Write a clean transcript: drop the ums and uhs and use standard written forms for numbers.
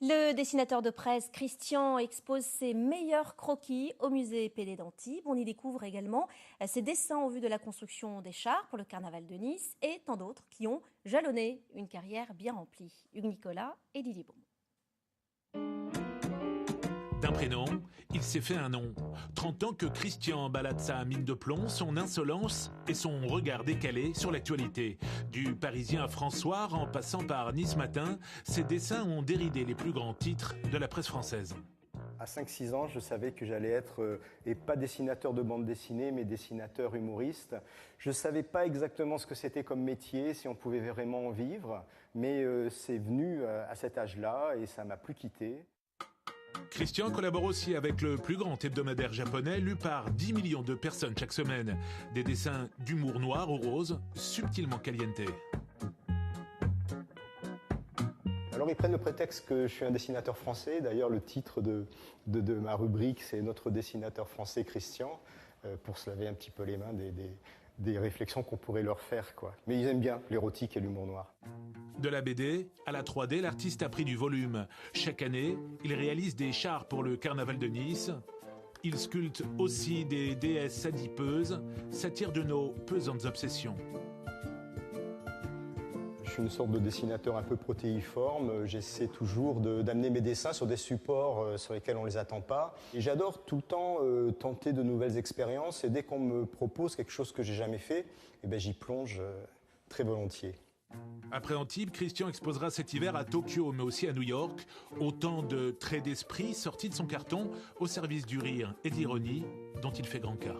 Le dessinateur de presse Christian expose ses meilleurs croquis au musée PD d'Antibes. On y découvre également ses dessins en vue de la construction des chars pour le carnaval de Nice et tant d'autres qui ont jalonné une carrière bien remplie. Hugues Nicolas et Lily Baum. D'un prénom, il s'est fait un nom. 30 ans que Christian balade sa mine de plomb, son insolence et son regard décalé sur l'actualité. Du Parisien à François, en passant par Nice Matin, ses dessins ont déridé les plus grands titres de la presse française. À 5-6 ans, je savais que j'allais être, et pas dessinateur de bande dessinée, mais dessinateur humoriste. Je ne savais pas exactement ce que c'était comme métier, si on pouvait vraiment en vivre, mais c'est venu à cet âge-là et ça ne m'a plus quitté. Christian collabore aussi avec le plus grand hebdomadaire japonais, lu par 10 millions de personnes chaque semaine. Des dessins d'humour noir ou rose, subtilement caliente. Alors ils prennent le prétexte que je suis un dessinateur français. D'ailleurs, le titre de ma rubrique, c'est « Notre dessinateur français Christian », pour se laver un petit peu les mains des réflexions qu'on pourrait leur faire, quoi. Mais ils aiment bien l'érotique et l'humour noir. De la BD à la 3D, l'artiste a pris du volume. Chaque année, il réalise des chars pour le carnaval de Nice. Il sculpte aussi des déesses adipeuses, s'attire de nos pesantes obsessions. Je suis une sorte de dessinateur un peu protéiforme. J'essaie toujours d'amener mes dessins sur des supports sur lesquels on ne les attend pas. Et j'adore tout le temps tenter de nouvelles expériences. Et dès qu'on me propose quelque chose que j'ai jamais fait, eh ben, j'y plonge très volontiers. Après Antibes, Christian exposera cet hiver à Tokyo, mais aussi à New York. Autant de traits d'esprit sortis de son carton au service du rire et de l'ironie dont il fait grand cas.